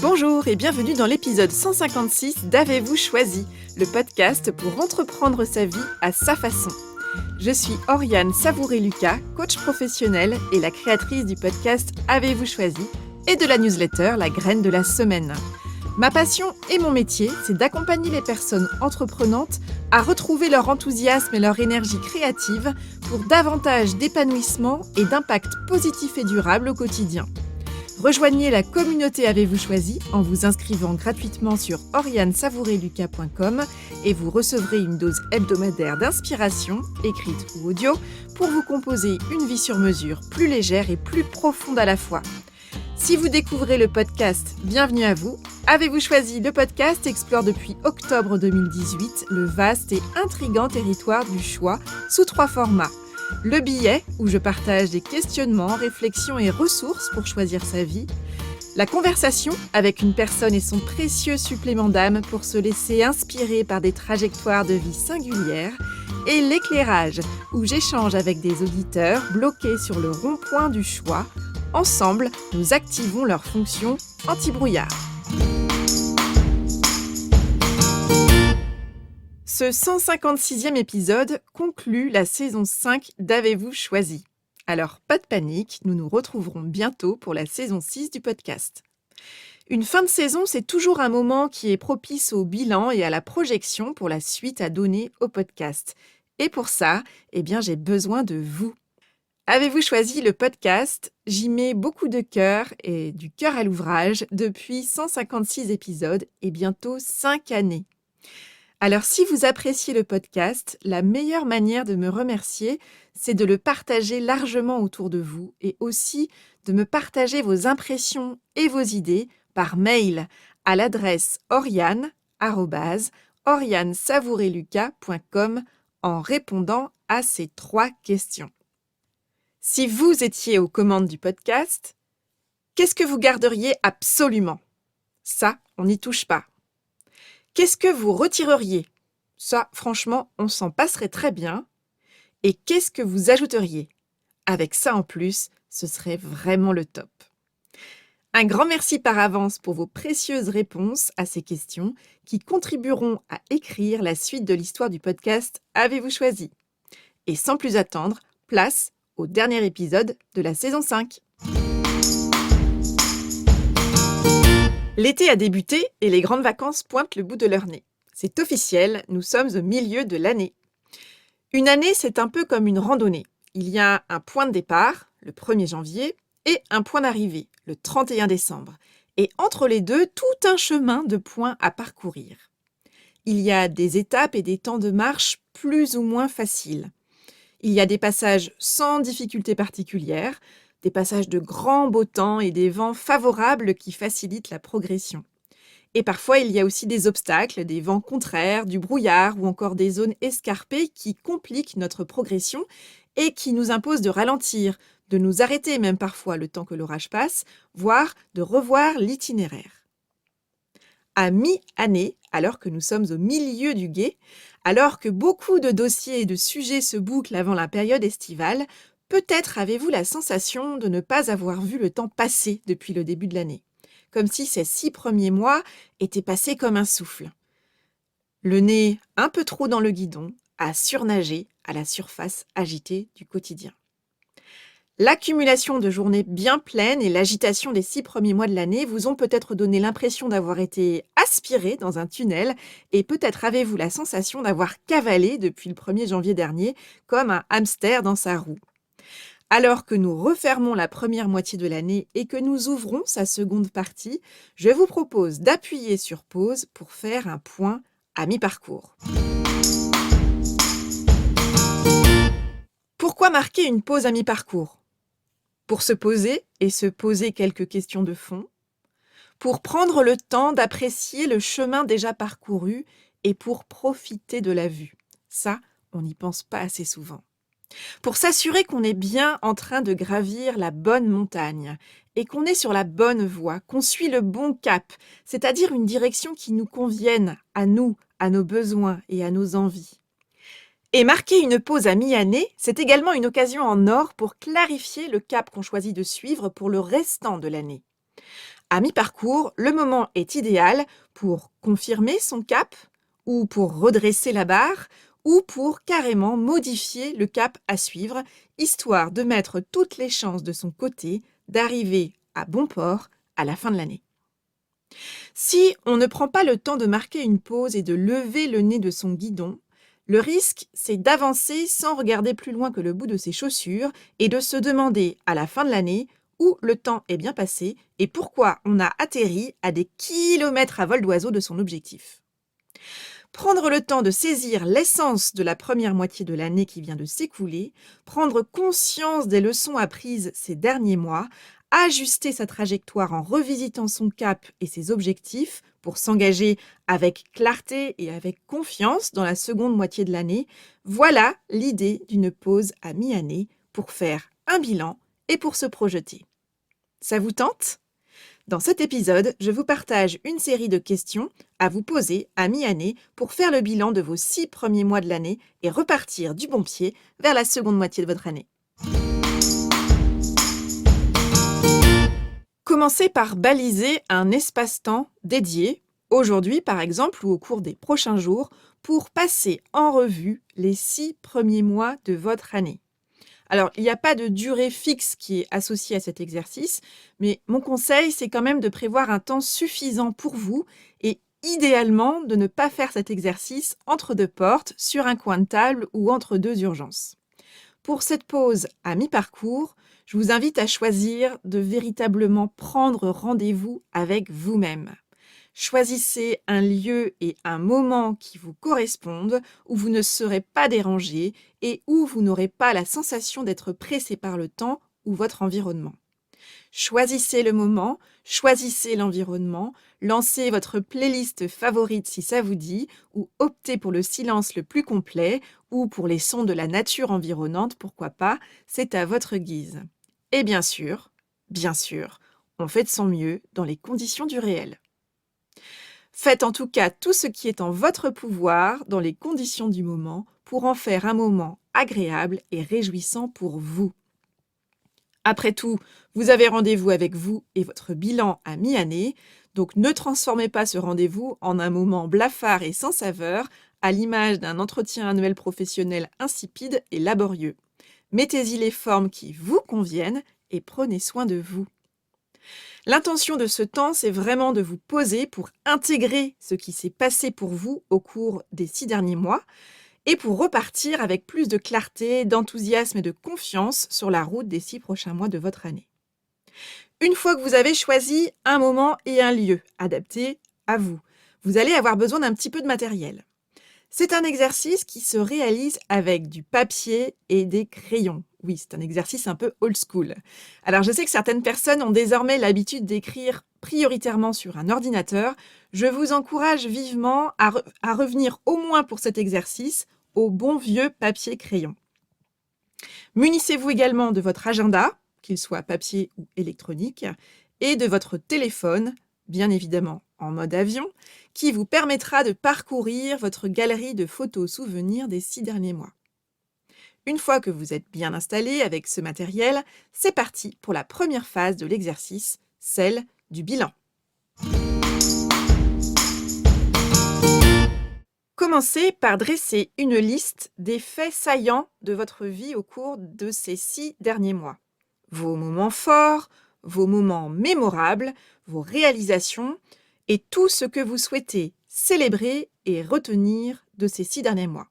Bonjour et bienvenue dans l'épisode 156 d'Avez-vous choisi, le podcast pour entreprendre sa vie à sa façon. Je suis Oriane Savouré-Lucas, coach professionnelle et la créatrice du podcast Avez-vous choisi et de la newsletter La Graine de la Semaine. Ma passion et mon métier, c'est d'accompagner les personnes entreprenantes à retrouver leur enthousiasme et leur énergie créative pour davantage d'épanouissement et d'impact positif et durable au quotidien. Rejoignez la communauté Avez-vous choisi en vous inscrivant gratuitement sur orianesavourelucas.com et vous recevrez une dose hebdomadaire d'inspiration, écrite ou audio, pour vous composer une vie sur mesure plus légère et plus profonde à la fois. Si vous découvrez le podcast, bienvenue à vous. Avez-vous choisi le podcast explore depuis octobre 2018 le vaste et intriguant territoire du choix sous 3 formats. Le billet, où je partage des questionnements, réflexions et ressources pour choisir sa vie. La conversation, avec une personne et son précieux supplément d'âme pour se laisser inspirer par des trajectoires de vie singulières. Et l'éclairage, où j'échange avec des auditeurs bloqués sur le rond-point du choix. Ensemble, nous activons leur fonction anti-brouillard. Ce 156e épisode conclut la saison 5 d'Avez-vous choisi. Alors, pas de panique, nous nous retrouverons bientôt pour la saison 6 du podcast. Une fin de saison, c'est toujours un moment qui est propice au bilan et à la projection pour la suite à donner au podcast. Et pour ça, j'ai besoin de vous. Avez-vous choisi le podcast ? J'y mets beaucoup de cœur et du cœur à l'ouvrage depuis 156 épisodes et bientôt 5 années. Alors, si vous appréciez le podcast, la meilleure manière de me remercier, c'est de le partager largement autour de vous et aussi de me partager vos impressions et vos idées par mail à l'adresse oriane@orianesavourelucas.com en répondant à ces 3 questions. Si vous étiez aux commandes du podcast, qu'est-ce que vous garderiez absolument ? Ça, on n'y touche pas. Qu'est-ce que vous retireriez ? Ça, franchement, on s'en passerait très bien. Et qu'est-ce que vous ajouteriez ? Avec ça en plus, ce serait vraiment le top. Un grand merci par avance pour vos précieuses réponses à ces questions qui contribueront à écrire la suite de l'histoire du podcast Avez-vous choisi ? Et sans plus attendre, place au dernier épisode de la saison 5. L'été a débuté et les grandes vacances pointent le bout de leur nez. C'est officiel, nous sommes au milieu de l'année. Une année, c'est un peu comme une randonnée. Il y a un point de départ, le 1er janvier, et un point d'arrivée, le 31 décembre. Et entre les deux, tout un chemin de points à parcourir. Il y a des étapes et des temps de marche plus ou moins faciles. Il y a des passages sans difficulté particulière, des passages de grand beau temps et des vents favorables qui facilitent la progression. Et parfois, il y a aussi des obstacles, des vents contraires, du brouillard ou encore des zones escarpées qui compliquent notre progression et qui nous imposent de ralentir, de nous arrêter même parfois le temps que l'orage passe, voire de revoir l'itinéraire. À mi-année, alors que nous sommes au milieu du gué, alors que beaucoup de dossiers et de sujets se bouclent avant la période estivale, peut-être avez-vous la sensation de ne pas avoir vu le temps passer depuis le début de l'année, comme si ces 6 premiers mois étaient passés comme un souffle. Le nez un peu trop dans le guidon, à surnager à la surface agitée du quotidien. L'accumulation de journées bien pleines et l'agitation des 6 premiers mois de l'année vous ont peut-être donné l'impression d'avoir été aspiré dans un tunnel et peut-être avez-vous la sensation d'avoir cavalé depuis le 1er janvier dernier comme un hamster dans sa roue. Alors que nous refermons la première moitié de l'année et que nous ouvrons sa seconde partie, je vous propose d'appuyer sur pause pour faire un point à mi-parcours. Pourquoi marquer une pause à mi-parcours ? Pour se poser et se poser quelques questions de fond, pour prendre le temps d'apprécier le chemin déjà parcouru et pour profiter de la vue. Ça, on n'y pense pas assez souvent. Pour s'assurer qu'on est bien en train de gravir la bonne montagne et qu'on est sur la bonne voie, qu'on suit le bon cap, c'est-à-dire une direction qui nous convienne à nous, à nos besoins et à nos envies. Et marquer une pause à mi-année, c'est également une occasion en or pour clarifier le cap qu'on choisit de suivre pour le restant de l'année. À mi-parcours, le moment est idéal pour confirmer son cap, ou pour redresser la barre, ou pour carrément modifier le cap à suivre, histoire de mettre toutes les chances de son côté d'arriver à bon port à la fin de l'année. Si on ne prend pas le temps de marquer une pause et de lever le nez de son guidon, le risque, c'est d'avancer sans regarder plus loin que le bout de ses chaussures et de se demander à la fin de l'année où le temps est bien passé et pourquoi on a atterri à des kilomètres à vol d'oiseau de son objectif. Prendre le temps de saisir l'essence de la première moitié de l'année qui vient de s'écouler, prendre conscience des leçons apprises ces derniers mois, ajuster sa trajectoire en revisitant son cap et ses objectifs pour s'engager avec clarté et avec confiance dans la seconde moitié de l'année, voilà l'idée d'une pause à mi-année pour faire un bilan et pour se projeter. Ça vous tente ? Dans cet épisode, je vous partage une série de questions à vous poser à mi-année pour faire le bilan de vos 6 premiers mois de l'année et repartir du bon pied vers la seconde moitié de votre année. Commencez par baliser un espace-temps dédié, aujourd'hui par exemple ou au cours des prochains jours, pour passer en revue les 6 premiers mois de votre année. Alors, il n'y a pas de durée fixe qui est associée à cet exercice, mais mon conseil, c'est quand même de prévoir un temps suffisant pour vous et idéalement de ne pas faire cet exercice entre deux portes, sur un coin de table ou entre deux urgences. Pour cette pause à mi-parcours, je vous invite à choisir de véritablement prendre rendez-vous avec vous-même. Choisissez un lieu et un moment qui vous correspondent, où vous ne serez pas dérangé et où vous n'aurez pas la sensation d'être pressé par le temps ou votre environnement. Choisissez le moment, choisissez l'environnement, lancez votre playlist favorite si ça vous dit, ou optez pour le silence le plus complet, ou pour les sons de la nature environnante, pourquoi pas, c'est à votre guise. Et bien sûr, on fait de son mieux dans les conditions du réel. Faites en tout cas tout ce qui est en votre pouvoir dans les conditions du moment pour en faire un moment agréable et réjouissant pour vous. Après tout, vous avez rendez-vous avec vous et votre bilan à mi-année, donc ne transformez pas ce rendez-vous en un moment blafard et sans saveur, à l'image d'un entretien annuel professionnel insipide et laborieux. Mettez-y les formes qui vous conviennent et prenez soin de vous. L'intention de ce temps, c'est vraiment de vous poser pour intégrer ce qui s'est passé pour vous au cours des 6 derniers mois et pour repartir avec plus de clarté, d'enthousiasme et de confiance sur la route des 6 prochains mois de votre année. Une fois que vous avez choisi un moment et un lieu adaptés à vous, vous allez avoir besoin d'un petit peu de matériel. C'est un exercice qui se réalise avec du papier et des crayons. Oui, c'est un exercice un peu old school. Alors, je sais que certaines personnes ont désormais l'habitude d'écrire prioritairement sur un ordinateur. Je vous encourage vivement à revenir au moins pour cet exercice au bon vieux papier-crayon. Munissez-vous également de votre agenda, qu'il soit papier ou électronique, et de votre téléphone, bien évidemment en mode avion, qui vous permettra de parcourir votre galerie de photos souvenirs des 6 derniers mois. Une fois que vous êtes bien installé avec ce matériel, c'est parti pour la première phase de l'exercice, celle du bilan. Commencez par dresser une liste des faits saillants de votre vie au cours de ces 6 derniers mois. Vos moments forts, vos moments mémorables, vos réalisations et tout ce que vous souhaitez célébrer et retenir de ces 6 derniers mois.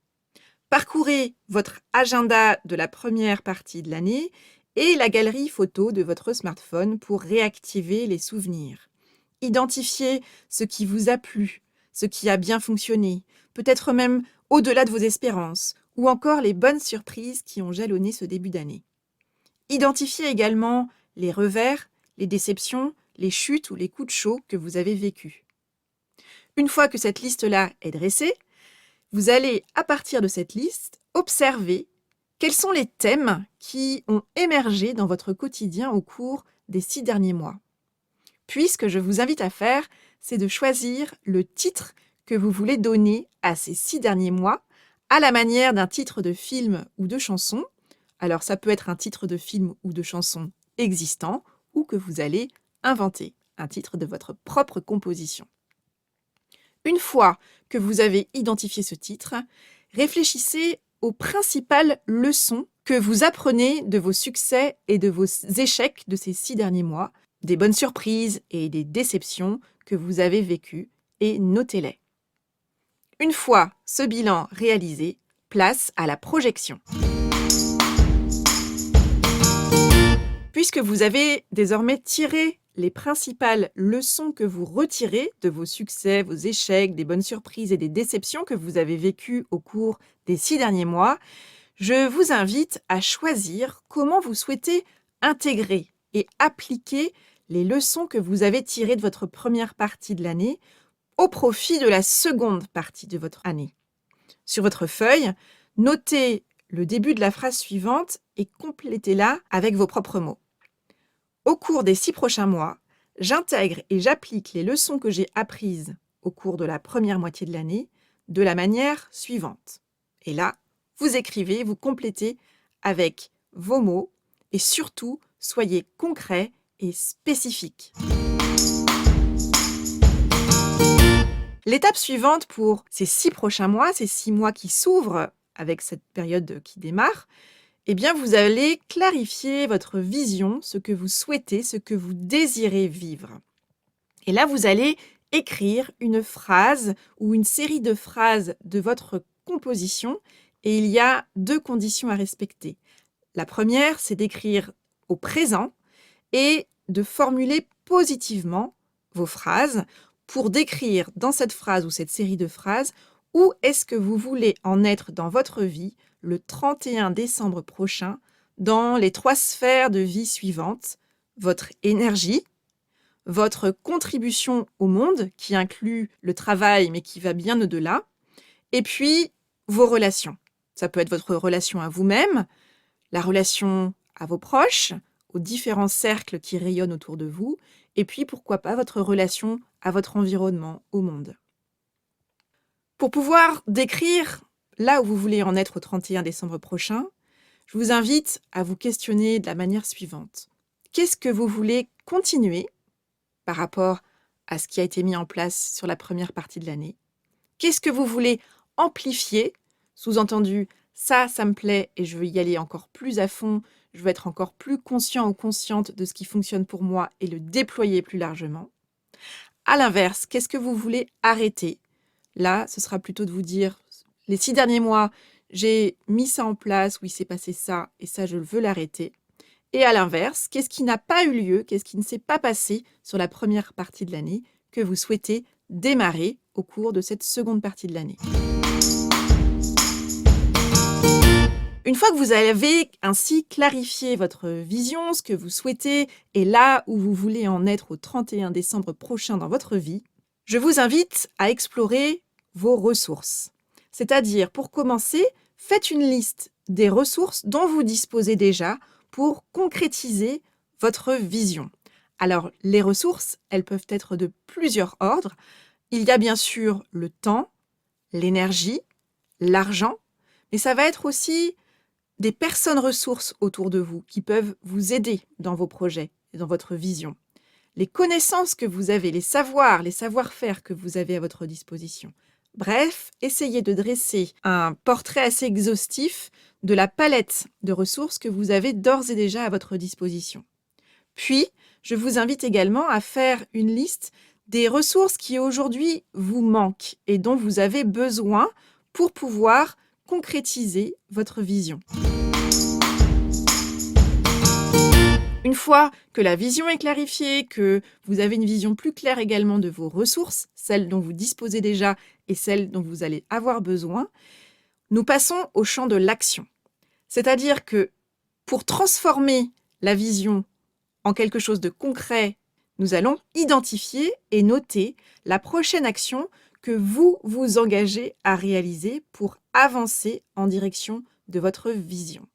Parcourez votre agenda de la première partie de l'année et la galerie photo de votre smartphone pour réactiver les souvenirs. Identifiez ce qui vous a plu, ce qui a bien fonctionné, peut-être même au-delà de vos espérances, ou encore les bonnes surprises qui ont jalonné ce début d'année. Identifiez également les revers, les déceptions, les chutes ou les coups de chaud que vous avez vécus. Une fois que cette liste-là est dressée, vous allez, à partir de cette liste, observer quels sont les thèmes qui ont émergé dans votre quotidien au cours des 6 derniers mois. Puis, ce que je vous invite à faire, c'est de choisir le titre que vous voulez donner à ces 6 derniers mois, à la manière d'un titre de film ou de chanson. Alors, ça peut être un titre de film ou de chanson existant ou que vous allez inventer. un titre de votre propre composition. Une fois que vous avez identifié ce titre, réfléchissez aux principales leçons que vous apprenez de vos succès et de vos échecs de ces 6 derniers mois, des bonnes surprises et des déceptions que vous avez vécues, et notez-les. Une fois ce bilan réalisé, place à la projection. Puisque vous avez désormais tiré les principales leçons que vous retirez de vos succès, vos échecs, des bonnes surprises et des déceptions que vous avez vécues au cours des 6 derniers mois, je vous invite à choisir comment vous souhaitez intégrer et appliquer les leçons que vous avez tirées de votre première partie de l'année au profit de la seconde partie de votre année. Sur votre feuille, notez le début de la phrase suivante et complétez-la avec vos propres mots. Au cours des 6 prochains mois, j'intègre et j'applique les leçons que j'ai apprises au cours de la première moitié de l'année de la manière suivante. Et là, vous écrivez, vous complétez avec vos mots et surtout, soyez concret et spécifique. L'étape suivante pour ces 6 prochains mois, ces 6 mois qui s'ouvrent avec cette période qui démarre, eh bien, vous allez clarifier votre vision, ce que vous souhaitez, ce que vous désirez vivre. Et là, vous allez écrire une phrase ou une série de phrases de votre composition et il y a 2 conditions à respecter. La première, c'est d'écrire au présent et de formuler positivement vos phrases pour décrire dans cette phrase ou cette série de phrases où est-ce que vous voulez en être dans votre vie le 31 décembre prochain dans les 3 sphères de vie suivantes: votre énergie, votre contribution au monde, qui inclut le travail mais qui va bien au-delà, et puis vos relations. Ça peut être votre relation à vous-même, la relation à vos proches, aux différents cercles qui rayonnent autour de vous, et puis pourquoi pas votre relation à votre environnement, au monde. Pour pouvoir décrire là où vous voulez en être au 31 décembre prochain, je vous invite à vous questionner de la manière suivante. Qu'est-ce que vous voulez continuer par rapport à ce qui a été mis en place sur la première partie de l'année? Qu'est-ce que vous voulez amplifier? Sous-entendu, ça me plaît et je veux y aller encore plus à fond, je veux être encore plus conscient ou consciente de ce qui fonctionne pour moi et le déployer plus largement. À l'inverse, qu'est-ce que vous voulez arrêter? Là, ce sera plutôt de vous dire, les 6 derniers mois, j'ai mis ça en place, où il s'est passé ça, et ça, je veux l'arrêter. Et à l'inverse, qu'est-ce qui n'a pas eu lieu, qu'est-ce qui ne s'est pas passé sur la première partie de l'année que vous souhaitez démarrer au cours de cette seconde partie de l'année. Une fois que vous avez ainsi clarifié votre vision, ce que vous souhaitez et là où vous voulez en être au 31 décembre prochain dans votre vie, je vous invite à explorer vos ressources. C'est-à-dire, pour commencer, faites une liste des ressources dont vous disposez déjà pour concrétiser votre vision. Alors, les ressources, elles peuvent être de plusieurs ordres. Il y a bien sûr le temps, l'énergie, l'argent, mais ça va être aussi des personnes ressources autour de vous qui peuvent vous aider dans vos projets et dans votre vision. Les connaissances que vous avez, les savoir-faire que vous avez à votre disposition. Bref, essayez de dresser un portrait assez exhaustif de la palette de ressources que vous avez d'ores et déjà à votre disposition. Puis, je vous invite également à faire une liste des ressources qui aujourd'hui vous manquent et dont vous avez besoin pour pouvoir concrétiser votre vision. Une fois que la vision est clarifiée, que vous avez une vision plus claire également de vos ressources, celles dont vous disposez déjà et celles dont vous allez avoir besoin, nous passons au champ de l'action. C'est-à-dire que pour transformer la vision en quelque chose de concret, nous allons identifier et noter la prochaine action que vous vous engagez à réaliser pour avancer en direction de votre vision.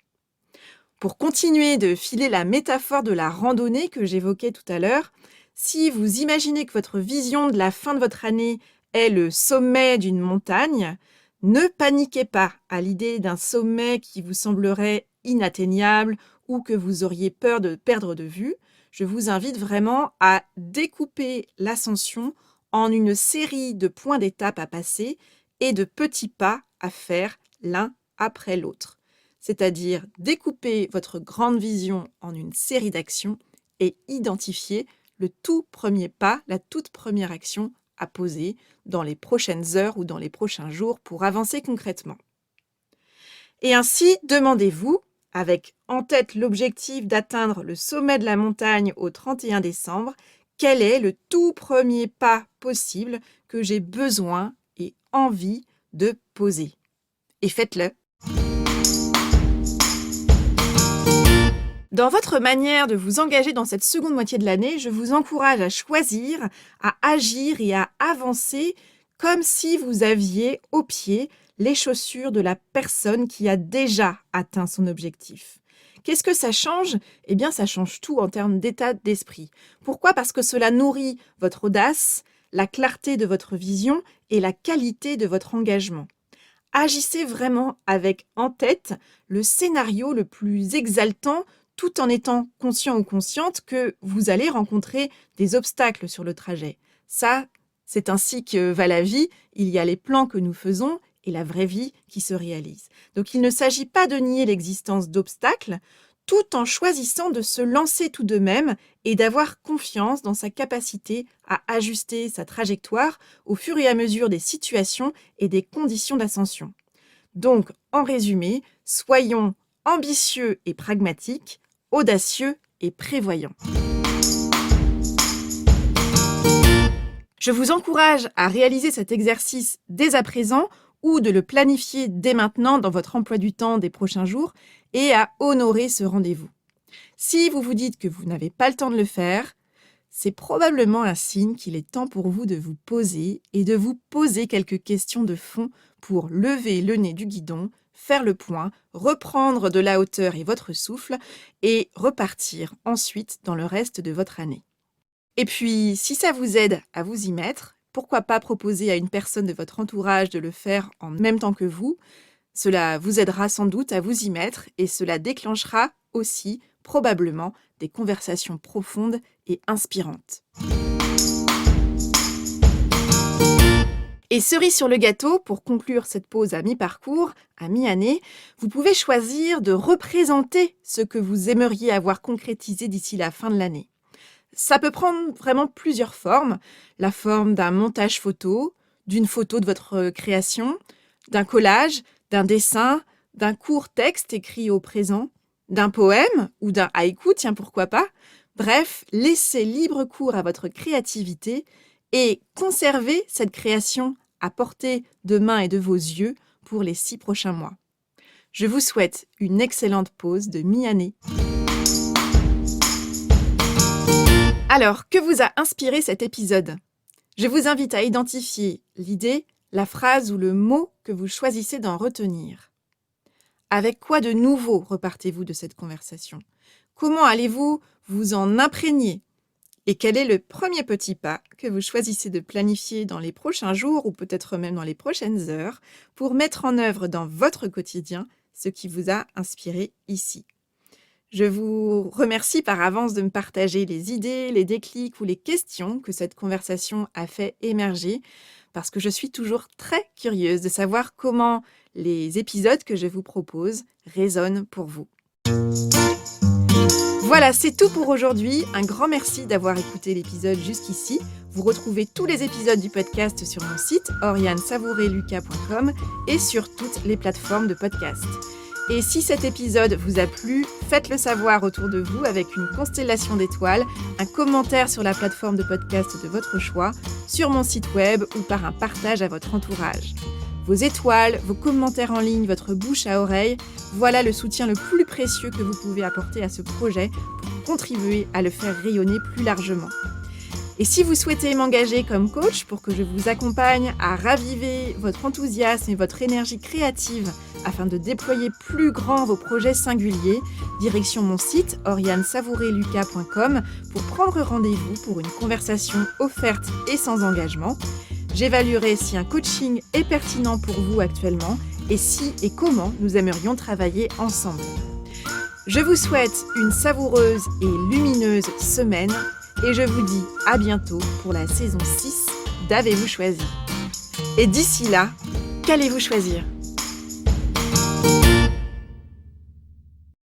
Pour continuer de filer la métaphore de la randonnée que j'évoquais tout à l'heure, si vous imaginez que votre vision de la fin de votre année est le sommet d'une montagne, ne paniquez pas à l'idée d'un sommet qui vous semblerait inatteignable ou que vous auriez peur de perdre de vue. je vous invite vraiment à découper l'ascension en une série de points d'étape à passer et de petits pas à faire l'un après l'autre. C'est-à-dire découper votre grande vision en une série d'actions et identifier le tout premier pas, la toute première action à poser dans les prochaines heures ou dans les prochains jours pour avancer concrètement. Et ainsi, demandez-vous, avec en tête l'objectif d'atteindre le sommet de la montagne au 31 décembre, quel est le tout premier pas possible que j'ai besoin et envie de poser. Et faites-le. Dans votre manière de vous engager dans cette seconde moitié de l'année, je vous encourage à choisir, à agir et à avancer comme si vous aviez au pied les chaussures de la personne qui a déjà atteint son objectif. Qu'est-ce que ça change ? Eh bien, ça change tout en termes d'état d'esprit. Pourquoi ? Parce que cela nourrit votre audace, la clarté de votre vision et la qualité de votre engagement. Agissez vraiment avec en tête le scénario le plus exaltant tout en étant conscient ou consciente que vous allez rencontrer des obstacles sur le trajet. Ça, c'est ainsi que va la vie. Il y a les plans que nous faisons et la vraie vie qui se réalise. Donc il ne s'agit pas de nier l'existence d'obstacles, tout en choisissant de se lancer tout de même et d'avoir confiance dans sa capacité à ajuster sa trajectoire au fur et à mesure des situations et des conditions d'ascension. Donc, en résumé, soyons ambitieux et pragmatiques, audacieux et prévoyants. Je vous encourage à réaliser cet exercice dès à présent ou de le planifier dès maintenant dans votre emploi du temps des prochains jours et à honorer ce rendez-vous. Si vous vous dites que vous n'avez pas le temps de le faire, c'est probablement un signe qu'il est temps pour vous de vous poser et de vous poser quelques questions de fond pour lever le nez du guidon, faire le point, reprendre de la hauteur et votre souffle et repartir ensuite dans le reste de votre année. Et puis, si ça vous aide à vous y mettre, pourquoi pas proposer à une personne de votre entourage de le faire en même temps que vous ? Cela vous aidera sans doute à vous y mettre et cela déclenchera aussi probablement des conversations profondes et inspirantes. Et cerise sur le gâteau, pour conclure cette pause à mi-parcours, à mi-année, vous pouvez choisir de représenter ce que vous aimeriez avoir concrétisé d'ici la fin de l'année. Ça peut prendre vraiment plusieurs formes. La forme d'un montage photo, d'une photo de votre création, d'un collage, d'un dessin, d'un court texte écrit au présent, d'un poème ou d'un haïku, tiens pourquoi pas. Bref, laissez libre cours à votre créativité et conservez cette création à portée de main et de vos yeux pour les 6 prochains mois. Je vous souhaite une excellente pause de mi-année. Alors, que vous a inspiré cet épisode ? Je vous invite à identifier l'idée, la phrase ou le mot que vous choisissez d'en retenir. Avec quoi de nouveau repartez-vous de cette conversation ? Comment allez-vous vous en imprégner ? Et quel est le premier petit pas que vous choisissez de planifier dans les prochains jours ou peut-être même dans les prochaines heures pour mettre en œuvre dans votre quotidien ce qui vous a inspiré ici ? Je vous remercie par avance de me partager les idées, les déclics ou les questions que cette conversation a fait émerger parce que je suis toujours très curieuse de savoir comment les épisodes que je vous propose résonnent pour vous. Voilà, c'est tout pour aujourd'hui. Un grand merci d'avoir écouté l'épisode jusqu'ici. Vous retrouvez tous les épisodes du podcast sur mon site orianesavoureluca.com et sur toutes les plateformes de podcast. Et si cet épisode vous a plu, faites-le savoir autour de vous avec une constellation d'étoiles, un commentaire sur la plateforme de podcast de votre choix, sur mon site web ou par un partage à votre entourage. Vos étoiles, vos commentaires en ligne, votre bouche à oreille, voilà le soutien le plus précieux que vous pouvez apporter à ce projet pour contribuer à le faire rayonner plus largement. Et si vous souhaitez m'engager comme coach pour que je vous accompagne à raviver votre enthousiasme et votre énergie créative afin de déployer plus grand vos projets singuliers, direction mon site orianesavoureluca.com pour prendre rendez-vous pour une conversation offerte et sans engagement. J'évaluerai si un coaching est pertinent pour vous actuellement et si et comment nous aimerions travailler ensemble. Je vous souhaite une savoureuse et lumineuse semaine et je vous dis à bientôt pour la saison 6 d'Avez-vous choisi. Et d'ici là, qu'allez-vous choisir ?